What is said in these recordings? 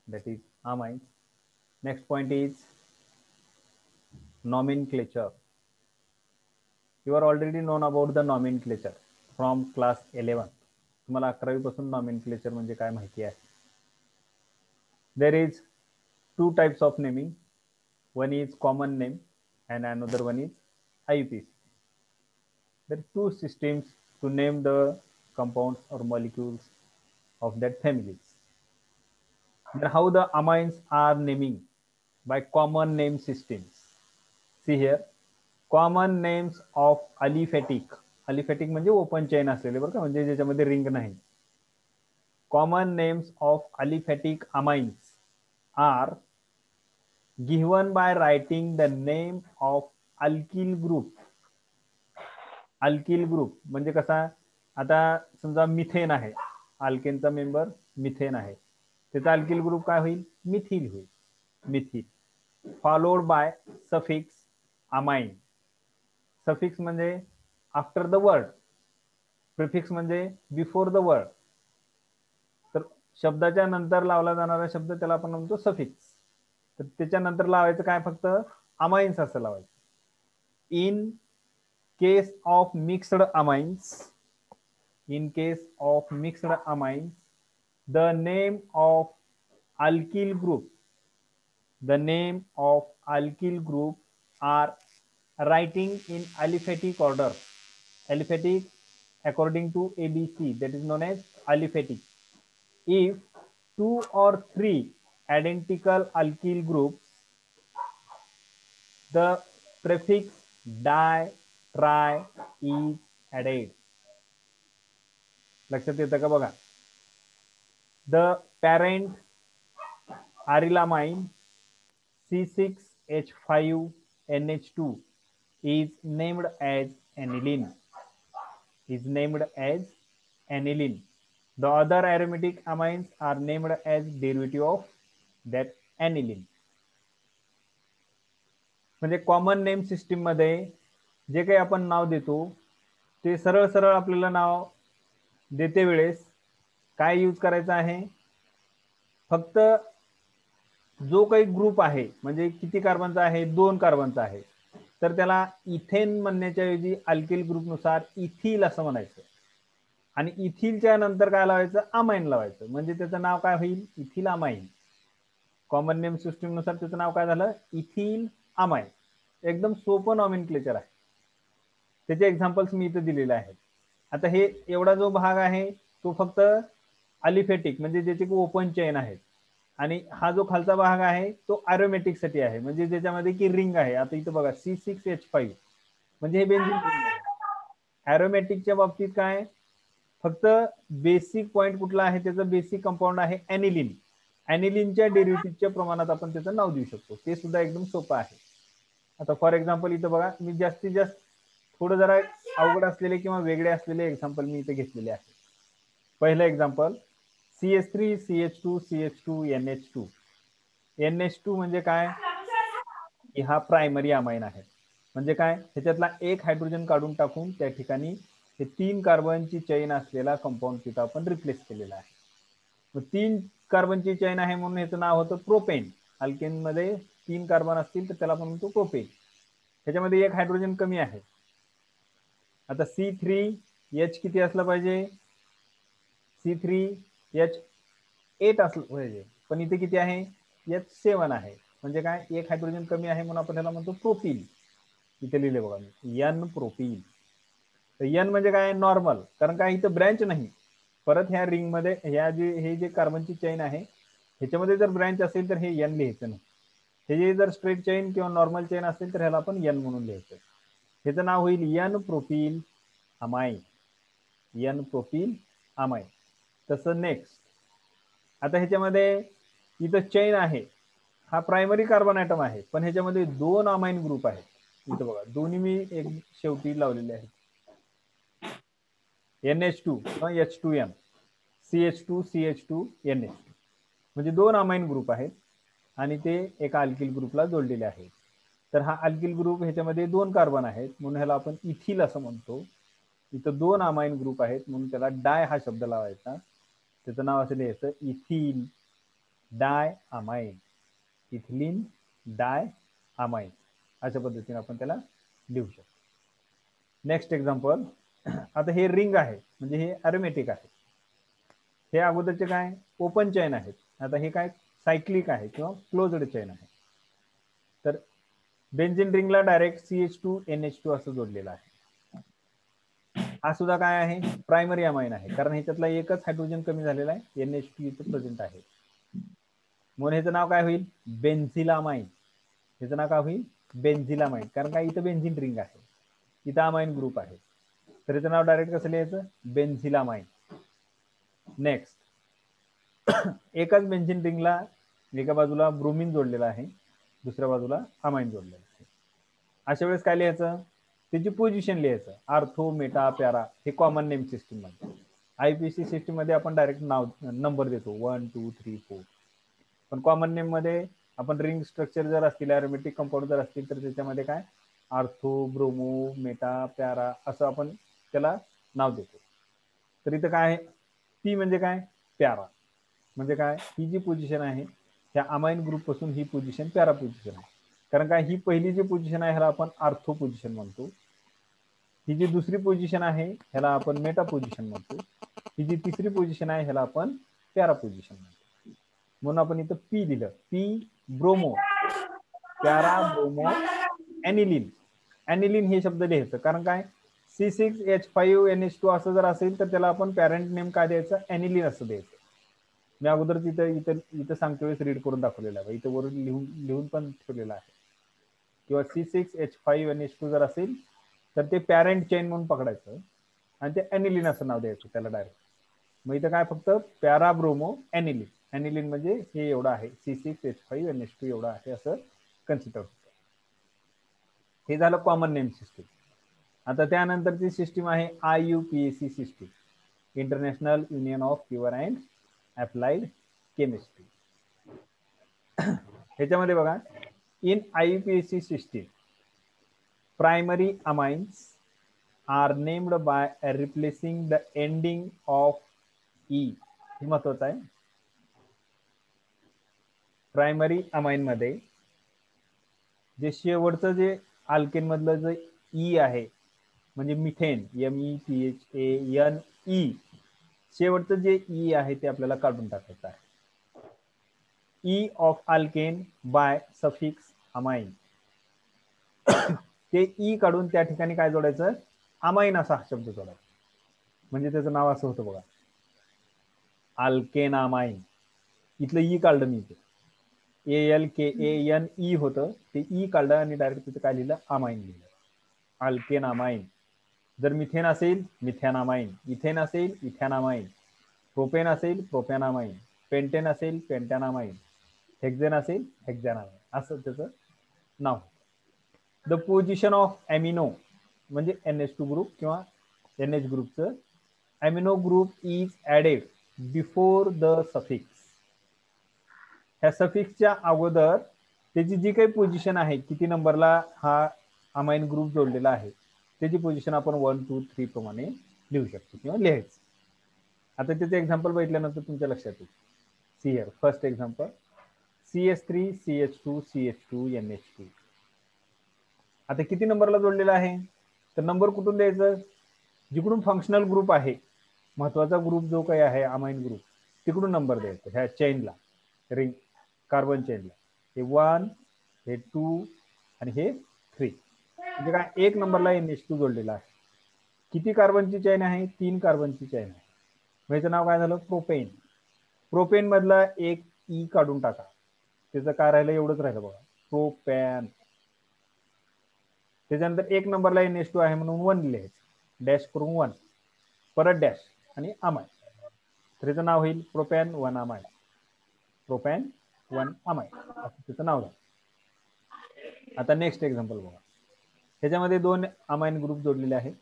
that is amines. Next point is nomenclature. You are already known about the nomenclature from class 11. तुम्हाला 11वी पासून nomenclature म्हणजे काय माहिती आहे. There is two types of naming. One is common name and another one is IUPAC. There are two systems to name the compounds or molecules of that families. Then how the amines are naming by common name systems. See here, common names of aliphatic. Aliphatic म्हणजे open chain असलेले बरं का, म्हणजे ज्याच्यामध्ये ring नाही. Common names of aliphatic amines are given by writing the name of alkyl group. Alkyl group म्हणजे कसा, आता समजा मिथेन आहे, अल्केनचा मेंबर मिथेन आहे, त्याचा अल्किल ग्रुप काय होईल, मिथिल होईल, methyl. Followed by suffix amine. Suffix म्हणजे आफ्टर द वर्ड, प्रिफिक्स म्हणजे बिफोर द वर्ड. तर शब्दाच्या नंतर लावला जाणारा शब्द त्याला आपण म्हणतो सफिक्स. तर त्याच्यानंतर लावायचं काय, फक्त अमाइन्स असं लावायचं. In case of mixed amines, in case of mixed amines, the name of alkyl group, the name of alkyl group are writing in aliphatic order. Aliphatic according to ABC, that is known as aliphatic. If two or three identical alkyl groups, the prefix di, tri is added. लक्षात येतं का बघा. The parent arylamine C6H5NH2 is named as aniline. Is named as aniline. The other aromatic amines are named as derivative of that aniline. म्हणजे common name system मध्ये जे काही आपण नाव देतो ते सरळ सरळ आपल्याला नाव देते वेळेस काय यूज करायचं आहे, फक्त जो काही ग्रुप आहे म्हणजे किती कार्बनचा आहे, 2 कार्बनचा आहे, तर त्याला इथेन म्हणण्याच्या ऐवजी अल्किल ग्रुपनुसार इथिल असं म्हणायचं आणि इथिलच्या नंतर काय लावायचं, अमाइन लावायचं, म्हणजे त्याचं नाव काय होईल, ethyl amine. Common name system नुसार त्याचं नाव काय झालं, इथिल अमाइन. एकदम सोपं नॉमेनक्लेचर आहे. त्याचे एक्झाम्पल्स मी इथे दिलेले आहेत. आता हे एवढा जो भाग आहे तो फक्त अलिफेटिक म्हणजे ज्याचे ओपन चेन आहेत, आणि हा जो खालचा भाग आहे तो अरोमॅटिक साठी आहे, म्हणजे ज्याच्यामध्ये की रिंग आहे. आता इथं बघा C6H5 म्हणजे हे बेन्झीन रिंग आहे. अरोमॅटिकच्या बाबतीत काय, फक्त बेसिक पॉइंट कुठला आहे, त्याचं बेसिक कंपाऊंड आहे ॲनिलीन. ॲनिलीनच्या डेरिव्हेटिव्हच्या प्रमाणात आपण त्याचं नाव देऊ शकतो. ते सुद्धा एकदम सोपं आहे. आता फॉर एक्झाम्पल इथं बघा, मी जास्तीत जास्त थोडं जरा अवघड असलेले किंवा वेगळे असलेले एक्झाम्पल मी इथे घेतलेले आहे. पहिलं एक्झाम्पल CH3CH2CH2NH2. NH2 म्हणजे काय, हा प्रायमरी अमाइन आहे. म्हणजे काय, ह्याच्यातला एक हायड्रोजन काढून टाकून त्या ठिकाणी हे 3 कार्बनची चैन असलेला कंपाऊंड तिथं आपण रिप्लेस केलेला आहे. मग 3 कार्बनची चैन आहे म्हणून ह्याचं नाव होतं प्रोपेन. अल्केन मध्ये 3 कार्बन असतील तर त्याला आपण म्हणतो प्रोपेन. ह्याच्यामध्ये एक हायड्रोजन कमी आहे. आता C3H किती असलं पाहिजे, C3H8 असलं पाहिजे, पण इथे किती आहे, H7 आहे. म्हणजे काय, एक हायड्रोजन कमी आहे म्हणून आपण त्याला म्हणतो प्रोपील. इथे लिहिले बघा मी, एन प्रोपील. तर एन म्हणजे काय, नॉर्मल, कारण काय इथं ब्रँच नाही. परत ह्या रिंग मध्ये ह्या हे जे कार्बनची चैन आहे ह्याच्यामध्ये जर ब्रँच असेल तर हे एन लिहायचं नाही. हे जे जर स्ट्रेट चैन किंवा नॉर्मल चैन असेल तर ह्याला आपण एन म्हणून लिहायचं. ह्याचं नाव होईल N propyl amine. N propyl amine. तसं नेक्स्ट, आता ह्याच्यामध्ये इथं चैन आहे, हा प्रायमरी कार्बन ॲटम आहे, पण ह्याच्यामध्ये 2 अमाइन ग्रुप आहेत. इथं बघा दोन्ही मी एक शेवटी लावलेले आहेत, NH2 H2N, CH2CH2NH2, म्हणजे 2 अमाइन ग्रुप आहेत आणि ते एका अल्किल ग्रुपला जोडलेले आहेत. तर हा अल्किल ग्रुप ह्याच्यामध्ये 2 कार्बन आहेत म्हणून ह्याला आपण इथिल असं म्हणतो. इथं 2 अमाइन ग्रुप आहेत म्हणून त्याला डाय हा शब्द लावायचा. त्याचं नाव असं लिहायचं इथिल डाय अमाइन, इथिलीन डाय अमाइन, अशा पद्धतीने आपण त्याला लिहू शकतो. नेक्स्ट एक्झाम्पल, आता हे रिंग आहे म्हणजे हे अरोमॅटिक आहे. हे अगोदरचे काय ओपन चेन आहेत, आता हे काय सायक्लिक आहे किंवा क्लोज्ड चेन आहे. तर बेन्झीन रिंगला डायरेक्ट CH2NH2 असं जोडलेलं आहे. हा सुद्धा काय आहे प्रायमरी अमाइन आहे, कारण ह्याच्यातला एकच हायड्रोजन कमी झालेला आहे, NH2 इथे प्रेझेंट आहे. म्हणून ह्याचं नाव काय होईल बेन्झिलामाइन. ह्याचं नाव काय होईल बेन्झिलामाइन, कारण काय इथं बेन्झीन रिंग आहे, इथं अमाइन ग्रुप आहे, तर ह्याचं नाव डायरेक्ट कसं लिहायचं बेन्झिलामाइन. नेक्स्ट, एकाच बेन्झीन रिंगला एका बाजूला ब्रोमीन जोडलेला आहे, दुसऱ्या बाजूला अमाइन जोडलेला आहे. अशा वेळेस काय लिहायचं त्याची पोझिशन लिहायचं, आर्थो मेटा पॅरा, हे कॉमन नेम सिस्टीम मध्ये. IPC सिस्टीम मध्ये आपण डायरेक्ट नाव नंबर देतो 1 2 3 4, पण कॉमन नेम मध्ये आपण रिंग स्ट्रक्चर जर असतील, अरोमॅटिक कंपाऊंड जर असतील, तर त्याच्यामध्ये काय आर्थो ब्रोमो मेटा पॅरा असं आपण त्याला नाव देतो. तर इथं काय आहे पी म्हणजे काय पॅरा, म्हणजे काय ही जी पोझिशन आहे त्या अमाइन ग्रुप पासून ही पोझिशन पॅरा पोझिशन आहे. कारण काय ही पहिली जी पोझिशन आहे ह्याला आपण आर्थो पोझिशन म्हणतो, ही जी दुसरी पोझिशन आहे ह्याला आपण मेटा पोझिशन म्हणतो, ही जी तिसरी पोझिशन आहे ह्याला आपण पॅरा पोझिशन म्हणतो. म्हणून आपण इथं पी दिलं, P bromo para bromo aniline. Aniline हे शब्द लिहायचं, कारण काय C6H5NH2 असं जर असेल तर त्याला आपण पॅरेंट नेम काय द्यायचं एनिलिन असं द्यायचं. मी अगोदर तिथं इथं इथं सांगतो वेळेस रीड करून दाखवलेला आहे, इथं वरून लिहून पण ठेवलेला आहे. किंवा C6H5NH2 जर असेल तर ते पॅरेंट चेन म्हणून पकडायचं आणि ते एनिलिन असं नाव द्यायचं त्याला डायरेक्ट. मग इथं काय फक्त पॅराब्रोमो एनिलिन, एनिलिन म्हणजे हे एवढं आहे C6H5NH2 एवढं आहे असं कन्सिडर होतं. हे झालं कॉमन नेम सिस्टीम. आता त्यानंतरची सिस्टीम आहे IUPAC system, international union of pure and applied chemistry. ह्याच्यामध्ये बघा in IUPAC system primary amines are named by replacing the ending of e. हे महत्वाचं आहे. प्रायमरी अमाइन मध्ये जे शेवटचं जे अल्केन मधलं जे ई आहे म्हणजे मिथेन METHANE, शेवटचं जे ई आहे ते आपल्याला काढून टाकायचं आहे. E of alkane by suffix amine, ते ई काढून त्या ठिकाणी काय जोडायचं अमाइन असा शब्द जोडायचा, म्हणजे त्याचं नाव असं होतं बघा अल्केन अमाइन. इथलं ई काढलं मी, ALKANE होतं ते ई काढलं आणि डायरेक्ट तिथे काय लिहिलं अमाइन लिहिलं, अल्केन अमाइन. जर मिथेन असेल मिथॅनामाइन, इथेन असेल इथॅनामाइन, प्रोपेन असेल प्रोपॅनामाइन, पेंटेन असेल पेंटॅनामाइन, हेक्झेन असेल हेक्झॅनामाइन, असं त्याचं नाव. द पोझिशन ऑफ अमिनो म्हणजे NH2 ग्रुप किंवा NH ग्रुपचं amino group is added before the suffix. ह्या सफिक्सच्या अगोदर त्याची जी काही पोझिशन आहे, किती नंबरला हा अमाइन ग्रुप जोडलेला आहे त्याची पोझिशन आपण 1 2 3 प्रमाणे लिहू शकतो किंवा लिहायचं. आता त्याचं एक्झाम्पल बघितल्यानंतर तुमच्या लक्षात येईल. See here first example CH3CH2CH2NH2. आता किती नंबरला जोडलेला आहे तर नंबर कुठून द्यायचं, जिकडून फंक्शनल ग्रुप आहे महत्वाचा ग्रुप जो काही आहे अमाइन ग्रुप तिकडून नंबर द्यायचा. ह्या चेनला रिंग कार्बन चेनला हे 1 हे 2 आणि हे 3, म्हणजे काय 1 नंबरला NH2 जोडलेला आहे. किती कार्बनची चेन आहे 3 कार्बनची चेन आहे, ह्याचं नाव काय झालं प्रोपेन. प्रोपेन मधला एक ई काढून टाका, त्याचं काय राहिलं एवढंच राहिलं बघा प्रोपॅन. त्याच्यानंतर 1 नंबरला NH2 आहे म्हणून 1 लिहायचं, डॅश करून 1 परत डॅश आणि अमाइन, तर त्याचं नाव होईल प्रोपॅन 1 अमाइन, प्रोपॅन 1 अमाइन असं त्याचं नाव झालं. आता नेक्स्ट एक्झाम्पल बघा, ह्याच्यामध्ये 2 अमाइन ग्रुप जोडलेले आहेत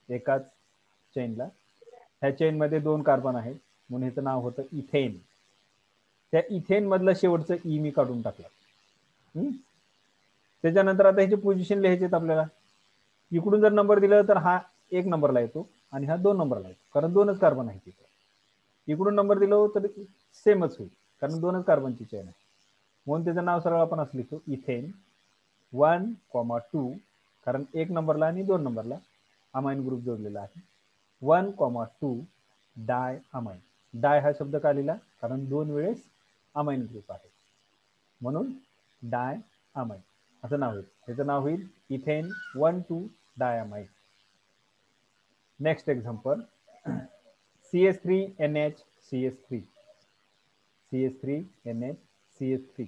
एकाच चेनला. ह्या चेन मध्ये 2 कार्बन आहेत म्हणून ह्याचं नाव होतं इथेन. त्या इथेन मधलं शेवटचं ई मी काढून टाकलं. त्याच्यानंतर आता ह्याची पोझिशन लिहायचे आपल्याला. इकडून जर नंबर दिला तर हा 1 नंबरला येतो आणि हा 2 नंबरला येतो, कारण 2च कार्बन आहे तिथे. इकडून नंबर दिला तर सेमच होईल, कारण 2च कार्बनची चेन आहे, म्हणून त्याचं नाव सरळ आपण असं लिहितो इथेन 1,2, कारण 1 नंबरला आणि 2 नंबरला अमाइन ग्रुप जोडलेला आहे. 1,2 डाय अमाइन. डाय हा शब्द का लिहिला, कारण 2 वेळेस अमाइन ग्रुप आहे, म्हणून डाय अमाइन असं नाव होईल. त्याचं नाव होईल ethane 1,2 diamine. Next example, CH3NH CH3NH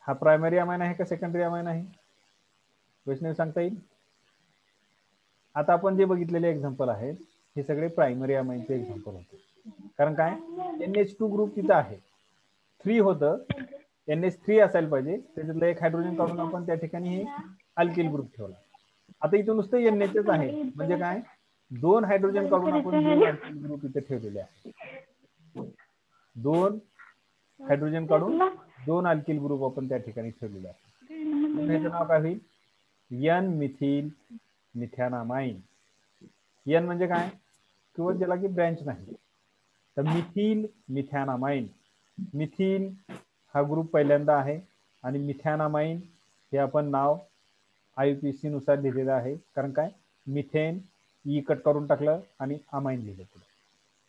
हा प्रायमरी अमाइन आहे का सेकंडरी अमाइन आहे, वैष्णव सांगता येईल? आता आपण जे बघितलेले एक्झाम्पल आहेत हे सगळे प्रायमरी अमाइनचे एक्झाम्पल होते. कारण काय, NH2 ग्रुप तिथं आहे, 3 होतं, NH3 असायला पाहिजे, त्याच्यातलं एक हायड्रोजन काढून आपण त्या ठिकाणी हे अल्किल ग्रुप ठेवला. आता इथं नुसतं NHच आहे, म्हणजे काय, 2 हायड्रोजन काढून आपण 2 अल्किल ग्रुप इथे ठेवलेले आहेत. 2 हायड्रोजन काढून 2 अल्किल ग्रुप आपण त्या ठिकाणी ठेवलेले आहेत. ह्याचं नाव काय होईल, N मिथिल मिथॅनामाइन. N म्हणजे काय, किंवा ज्याला की ब्रँच नाही, तर मिथिल मिथॅनामाइन. मिथिल हा ग्रुप पहिल्यांदा आहे आणि मिथॅनामाइन हे आपण नाव IUPAC नुसार लिहिलेलं आहे. कारण काय, मिथेन ई कट करून टाकलं आणि अमाइन लिहिलं.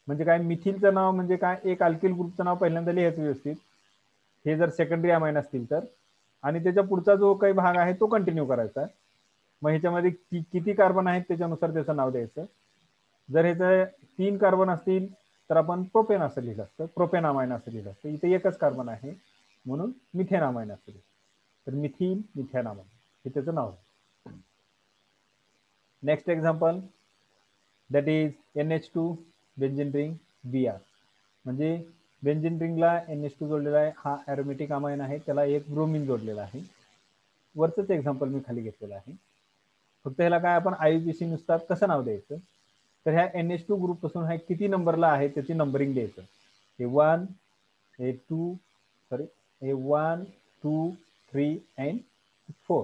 म्हणजे काय, मिथिलचं नाव म्हणजे काय, एक अल्किल ग्रुपचं नाव पहिल्यांदा लिहायचं व्यवस्थित, हे जर सेकंडरी अमाइन असतील तर, आणि त्याच्या पुढचा जो काही भाग आहे तो कंटिन्यू करायचा. मग ह्याच्यामध्ये किती कार्बन आहेत त्याच्यानुसार त्याचं नाव द्यायचं. जर ह्याचं 3 कार्बन असतील तर आपण प्रोपेन असं लिहिलं असतं, प्रोपेन अमाइन असं लिहिलं असतं. इथे एकच कार्बन आहे म्हणून मिथेन अमाइन असं लिहिलं. तर मिथिल मिथेन अमाइन हे त्याचं नाव आहे. Next example, that is NH2 benzene ring Br. म्हणजे बेंझिन रिंगला NH2 जोडलेला आहे, हा ॲरोमॅटिक अमाइन आहे, त्याला एक ब्रोमिन जोडलेला आहे. वरचंच एक्झाम्पल मी खाली घेतलेलं आहे. फक्त ह्याला काय आपण IUPAC नुसार कसं नाव द्यायचं, तर ह्या NH2 ग्रुप पासून हा किती नंबरला आहे त्याची नंबरिंग द्यायचं. हे 1, हे 2, हे 1, 2, 3 अँड 4.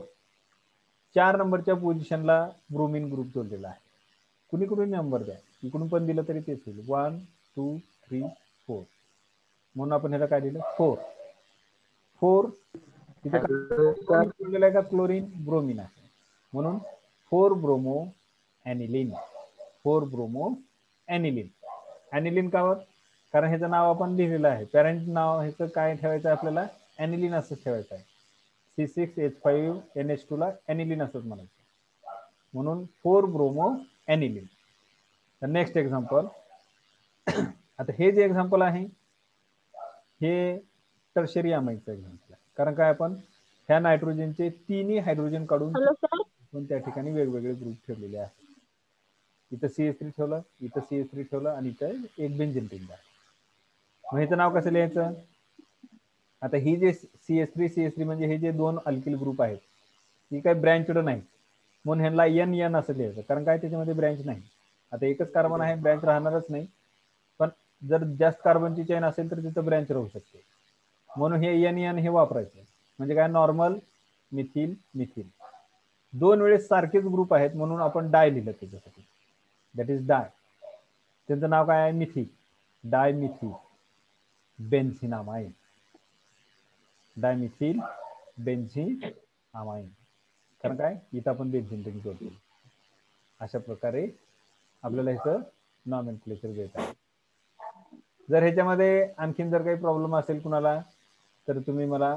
4 नंबरच्या पोझिशनला ब्रोमिन ग्रुप जोडलेला आहे. कुणी कुणी नंबर द्या, इकडून पण दिलं तरी तेच होईल, 1, 2, 3, 4. म्हणून आपण ह्याला काय दिलं, 4. 4 तिथे जोडलेला आहे का, क्लोरीन ब्रोमिन आहे, म्हणून 4 ब्रोमो ॲनिलीन. 4 ब्रोमो ॲनिलीन. ॲनिलीन का, कारण ह्याचं नाव आपण लिहिलेलं आहे, पॅरेंट नाव ह्याचं काय ठेवायचं आहे आपल्याला, ॲनिलीन असंच ठेवायचं आहे. C6H5NH2 ला ॲनिलीन असंच म्हणायचं, म्हणून 4 ब्रोमो ॲनिलीन. तर नेक्स्ट एक्झाम्पल, आता हे जे एक्झाम्पल आहे हे टर्शरी अमाइनचं एक्झाम्पल आहे. कारण काय, आपण ह्या नायट्रोजनचे 3 हायड्रोजन काढून पण त्या ठिकाणी वेगवेगळे ग्रुप ठेवलेले आहेत. इथं CH3 ठेवलं, इथं CH3 ठेवलं आणि इथं एक बेंझिन रिंग आहे. मग ह्याचं नाव कसं लिहायचं, आता ही जे CH3 म्हणजे हे जे 2 अल्किल ग्रुप आहेत ही काही ब्रँचड नाही, म्हणून ह्यांना NN असं लिहायचं. कारण काय, त्याच्यामध्ये ब्रँच नाही. आता एकच कार्बन आहे, ब्रँच राहणारच नाही, पण जर जास्त कार्बनची चेन असेल तर तिथं ब्रँच राहू शकते, म्हणून हे NN हे वापरायचं. म्हणजे काय, नॉर्मल मिथिल मिथिल. 2 वेळेस सारखेच ग्रुप आहेत म्हणून आपण डाय लिहिलं त्याच्यासाठी, दॅट इज डाय. त्यांचं नाव काय आहे, मिथिल, डाय मिथिल बेन्झिनामाइन. डायमिथिल बेन्झिनामाइन. कारण काय, इथं आपण बेन्झिन रिंग जोडतो. अशा प्रकारे आपल्याला ह्याचं नॉमेनक्लेचर देत आहे. जर ह्याच्यामध्ये आणखीन जर काही प्रॉब्लेम असेल कुणाला तर तुम्ही मला